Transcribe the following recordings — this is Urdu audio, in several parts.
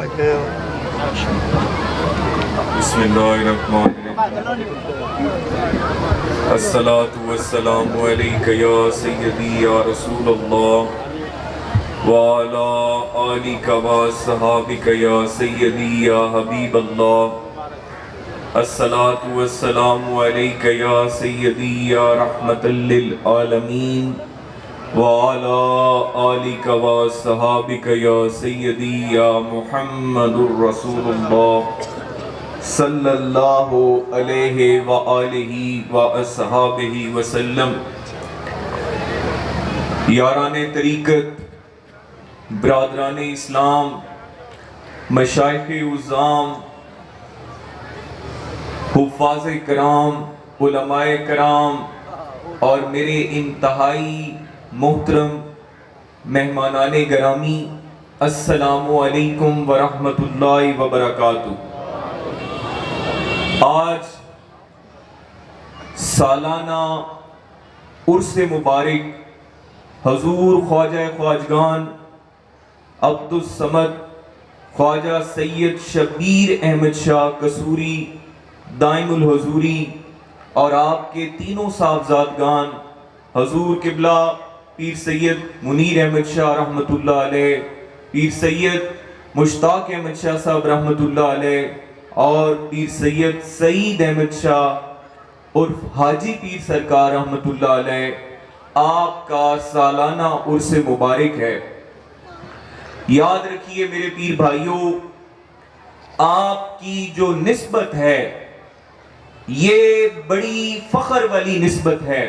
بسم اللہ الرحمن الرحیم الصلاة والسلام علیک یا سیدی یا رسول اللہ وعلا آلک وصحابک یا سیدی یا حبیب اللہ الصلاة والسلام علیک یا سیدی یا رحمت للعالمین وعلا آلک وصحابک یا سیدی یا محمد الرسول اللہ صلی اللہ علیہ وآلہ وآصحابہ وسلم۔ یاران طریقت، برادران اسلام، مشائخ عظام، حفاظ کرام، علماء کرام اور میرے انتہائی محترم مہمانان گرامی، السلام علیکم ورحمۃ اللہ وبرکاتہ۔ آج سالانہ عرس مبارک حضور خواجہ خواجگان عبدالصمد خواجہ سید شبیر احمد شاہ قصوری دائم الحضوری اور آپ کے تینوں صاحبزادگان حضور قبلہ پیر سید منیر احمد شاہ رحمۃ اللہ علیہ، پیر سید مشتاق احمد شاہ صاحب رحمۃ اللہ علیہ اور پیر سید سعید احمد شاہ عرف حاجی پیر سرکار رحمۃ اللہ علیہ، آپ کا سالانہ عرس مبارک ہے۔ یاد رکھیے میرے پیر بھائیوں، آپ کی جو نسبت ہے یہ بڑی فخر والی نسبت ہے،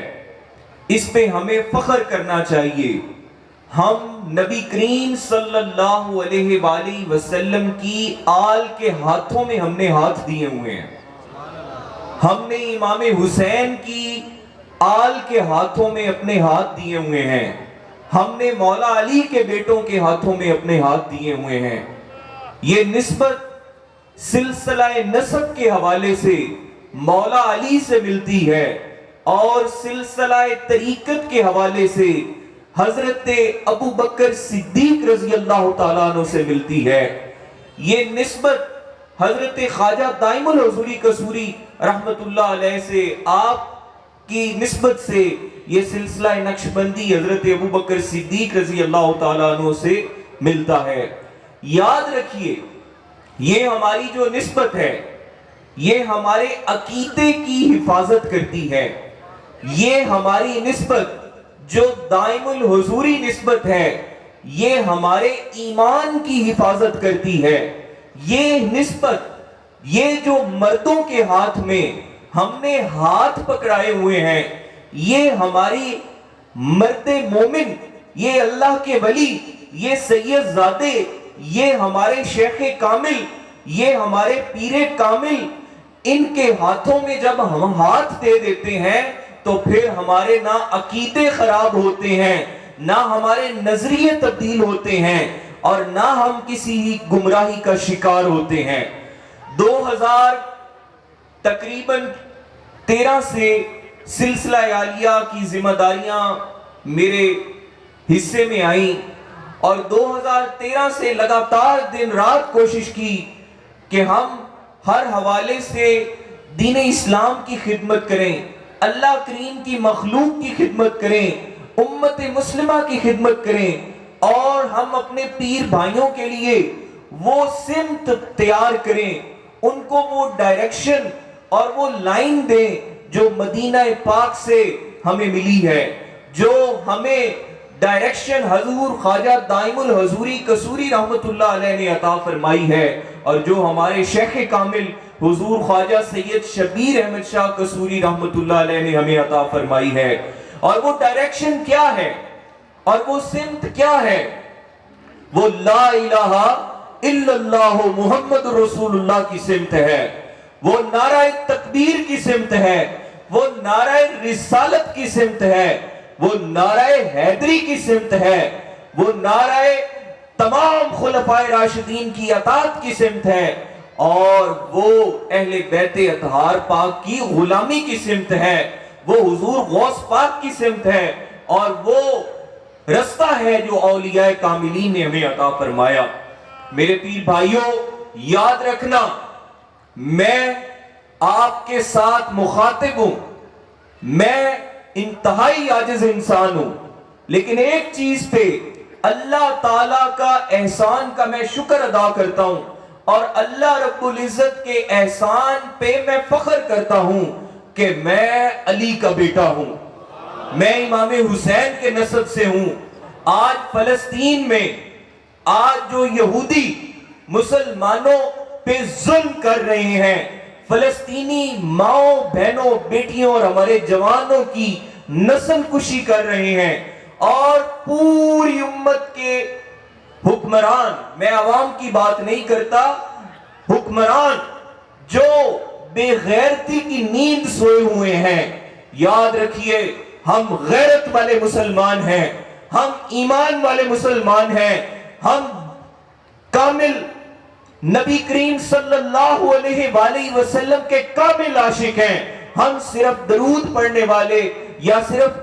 اس پہ ہمیں فخر کرنا چاہیے۔ ہم نبی کریم صلی اللہ علیہ وآلہ وسلم کی آل کے ہاتھوں میں ہم نے ہاتھ دیے ہوئے ہیں، ہم نے امام حسین کی آل کے ہاتھوں میں اپنے ہاتھ دیے ہوئے ہیں، ہم نے مولا علی کے بیٹوں کے ہاتھوں میں اپنے ہاتھ دیے ہوئے ہیں۔ یہ نسبت سلسلہ نسب کے حوالے سے مولا علی سے ملتی ہے اور سلسلہ طریقت کے حوالے سے حضرت ابو بکر صدیق رضی اللہ تعالیٰ عنہ سے ملتی ہے۔ یہ نسبت حضرت خواجہ دائم الحضوری قصوری رحمت اللہ علیہ سے، آپ کی نسبت سے یہ سلسلہ نقشبندی حضرت ابو بکر صدیق رضی اللہ تعالیٰ عنہ سے ملتا ہے۔ یاد رکھیے یہ ہماری جو نسبت ہے یہ ہمارے عقیدے کی حفاظت کرتی ہے، یہ ہماری نسبت جو دائم الحضوری نسبت ہے یہ ہمارے ایمان کی حفاظت کرتی ہے۔ یہ نسبت، یہ جو مردوں کے ہاتھ میں ہم نے ہاتھ پکڑائے ہوئے ہیں، یہ ہماری مرد مومن، یہ اللہ کے ولی، یہ سید زادے، یہ ہمارے شیخ کامل، یہ ہمارے پیر کامل، ان کے ہاتھوں میں جب ہم ہاتھ دے دیتے ہیں تو پھر ہمارے نہ عقیدے خراب ہوتے ہیں، نہ ہمارے نظریے تبدیل ہوتے ہیں اور نہ ہم کسی گمراہی کا شکار ہوتے ہیں۔ 2000 تقریباً 13 سے سلسلہ عالیہ کی ذمہ داریاں میرے حصے میں آئیں اور 2013 سے لگاتار دن رات کوشش کی کہ ہم ہر حوالے سے دین اسلام کی خدمت کریں، اللہ کریم کی مخلوق کی خدمت کریں، امت مسلمہ کی خدمت کریں اور ہم اپنے پیر بھائیوں کے لیے وہ سمت تیار کریں، ان کو وہ ڈائریکشن اور وہ لائن دیں جو مدینہ پاک سے ہمیں ملی ہے، جو ہمیں ڈائریکشن حضور خواجہ دائم الحضوری قصوری رحمت اللہ علیہ نے عطا فرمائی ہے اور جو ہمارے شیخ کامل حضور خواجہ سید شبیر احمد شاہ قصوری رحمت اللہ علیہ نے ہمیں عطا فرمائی ہے۔ اور وہ ڈائریکشن کیا ہے اور وہ سمت کیا ہے؟ وہ لا الہ الا اللہ محمد رسول اللہ کی سمت ہے، وہ نعرہ تکبیر کی سمت ہے، وہ نعرہ رسالت کی سمت ہے، وہ نعرہ حیدری کی سمت ہے، وہ نعرہ تمام خلفائے راشدین کی اطاعت کی سمت ہے اور وہ اہل بیت اطہار پاک کی غلامی کی سمت ہے، وہ حضور غوث پاک کی سمت ہے اور وہ رستہ ہے جو اولیاء کاملین نے ہمیں عطا فرمایا۔ میرے پیر بھائیوں، یاد رکھنا میں آپ کے ساتھ مخاطب ہوں، میں انتہائی عاجز انسان ہوں، لیکن ایک چیز پہ اللہ تعالیٰ کا احسان کا میں شکر ادا کرتا ہوں، اور اللہ رب العزت کے احسان پہ میں فخر کرتا ہوں کہ میں علی کا بیٹا ہوں، میں امام حسین کے نسب سے ہوں۔ آج فلسطین میں آج جو یہودی مسلمانوں پہ ظلم کر رہے ہیں، فلسطینی ماؤں بہنوں بیٹیوں اور ہمارے جوانوں کی نسل کشی کر رہے ہیں، اور پوری امت کے حکمران، میں عوام کی بات نہیں کرتا، حکمران جو بے غیرتی کی نیند سوئے ہوئے ہیں، یاد رکھیے ہم غیرت والے مسلمان ہیں، ہم ایمان والے مسلمان ہیں، ہم کامل نبی کریم صلی اللہ علیہ وآلہ وسلم کے کامل عاشق ہیں۔ ہم صرف درود پڑھنے والے یا صرف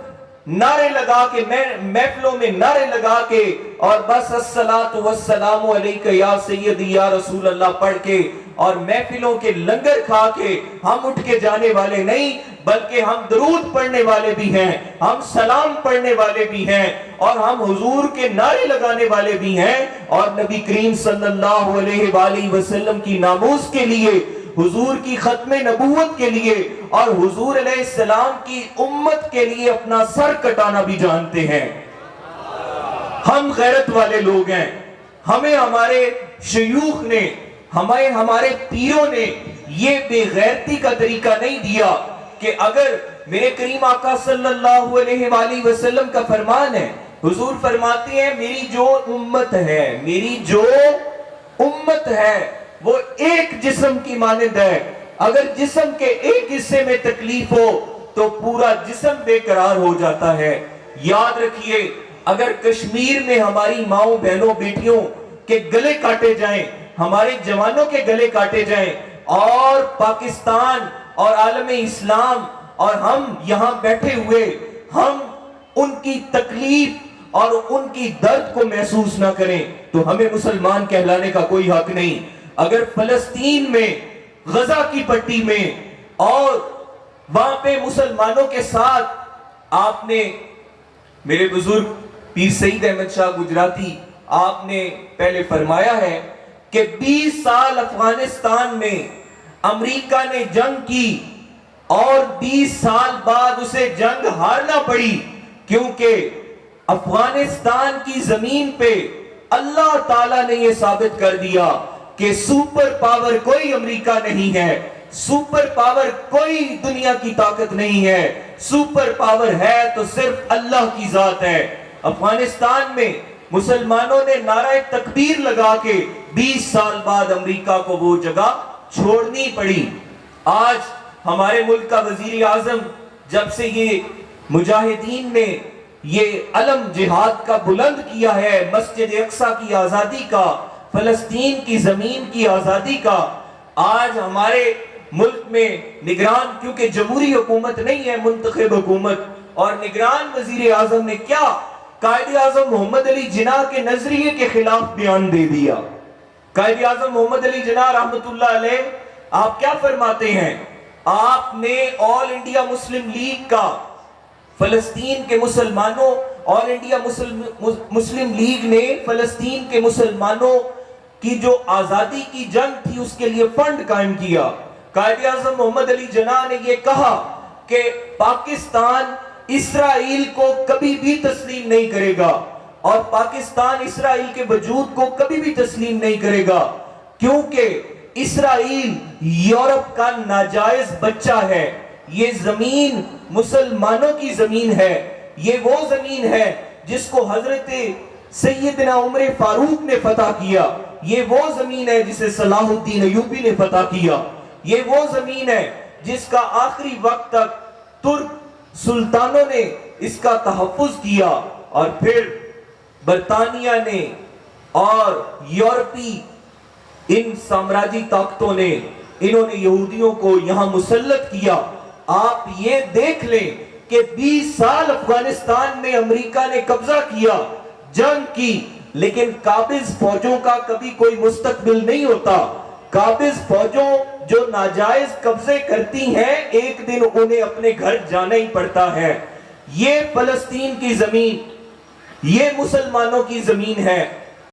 نعرے لگا کے محفلوں میں نعرے لگا کے اور بس الصلاۃ والسلام علیک یا سیدی یا رسول اللہ پڑھ کے اور محفلوں کے لنگر کھا کے ہم اٹھ کے جانے والے نہیں، بلکہ ہم درود پڑھنے والے بھی ہیں، ہم سلام پڑھنے والے بھی ہیں، اور ہم حضور کے نعرے لگانے والے بھی ہیں، اور نبی کریم صلی اللہ علیہ وآلہ وسلم کی ناموس کے لیے، حضور کی ختم نبوت کے لیے اور حضور علیہ السلام کی امت کے لیے اپنا سر کٹانا بھی جانتے ہیں۔ ہم غیرت والے لوگ ہیں، ہمیں ہمارے شیوخ نے، ہمیں ہمارے پیروں نے یہ بے غیرتی کا طریقہ نہیں دیا کہ اگر میرے کریم آقا صلی اللہ علیہ وآلہ وسلم کا فرمان ہے، حضور فرماتے ہیں میری جو امت ہے، میری جو امت ہے وہ ایک جسم کی مانند ہے، اگر جسم کے ایک حصے میں تکلیف ہو تو پورا جسم بے قرار ہو جاتا ہے۔ یاد رکھیے اگر کشمیر میں ہماری ماؤں بہنوں بیٹیوں کے گلے کاٹے جائیں، ہمارے جوانوں کے گلے کاٹے جائیں، اور پاکستان اور عالم اسلام اور ہم یہاں بیٹھے ہوئے ہم ان کی تکلیف اور ان کی درد کو محسوس نہ کریں تو ہمیں مسلمان کہلانے کا کوئی حق نہیں۔ اگر فلسطین میں، غزہ کی پٹی میں اور وہاں پہ مسلمانوں کے ساتھ آپ نے، میرے بزرگ پیر سعید احمد شاہ گجراتی آپ نے پہلے فرمایا ہے کہ 20 سال افغانستان میں امریکہ نے جنگ کی اور 20 سال بعد اسے جنگ ہارنا پڑی، کیونکہ افغانستان کی زمین پہ اللہ تعالیٰ نے یہ ثابت کر دیا کہ سپر پاور کوئی امریکہ نہیں ہے، سپر پاور کوئی دنیا کی طاقت نہیں ہے، سپر پاور ہے تو صرف اللہ کی ذات ہے۔ افغانستان میں مسلمانوں نے نعرہ تکبیر لگا کے 20 سال بعد امریکہ کو وہ جگہ چھوڑنی پڑی۔ آج ہمارے ملک کا وزیر اعظم جب سے یہ مجاہدین نے یہ علم جہاد کا بلند کیا ہے، مسجد اقصیٰ کی آزادی کا، فلسطین کی زمین کی آزادی کا، آج ہمارے ملک میں نگران، کیونکہ جمہوری حکومت نہیں ہے، منتخب حکومت، اور نگران وزیر اعظم نے کیا قائد اعظم محمد علی جناح کے نظریے کے خلاف بیان دے دیا۔ قائد اعظم محمد علی جناح رحمت اللہ علیہ آپ کیا فرماتے ہیں؟ آپ نے آل انڈیا مسلم لیگ کا، فلسطین کے مسلمانوں، آل انڈیا مسلم لیگ نے فلسطین کے مسلمانوں کی جو آزادی کی جنگ تھی اس کے لیے فنڈ قائم کیا۔ قائد اعظم محمد علی جناح نے یہ کہا کہ پاکستان اسرائیل کو کبھی بھی تسلیم نہیں کرے گا، اور پاکستان اسرائیل کے وجود کو کبھی بھی تسلیم نہیں کرے گا، کیونکہ اسرائیل یورپ کا ناجائز بچہ ہے۔ یہ زمین مسلمانوں کی زمین ہے، یہ وہ زمین ہے جس کو حضرت سیدنا عمر فاروق نے فتح کیا، یہ وہ زمین ہے جسے صلاح الدین ایوبی نے فتح کیا، یہ وہ زمین ہے جس کا آخری وقت تک ترک سلطانوں نے اس کا تحفظ کیا، اور پھر برطانیہ نے اور یورپی ان سامراجی طاقتوں نے، انہوں نے یہودیوں کو یہاں مسلط کیا۔ آپ یہ دیکھ لیں کہ 20 سال افغانستان میں امریکہ نے قبضہ کیا، جنگ کی، لیکن قابض فوجوں کا کبھی کوئی مستقبل نہیں ہوتا. قابض فوجوں جو ناجائز قبضے کرتی ہیں ایک دن انہیں اپنے گھر جانا ہی پڑتا ہے. یہ فلسطین کی زمین، یہ مسلمانوں کی زمین ہے.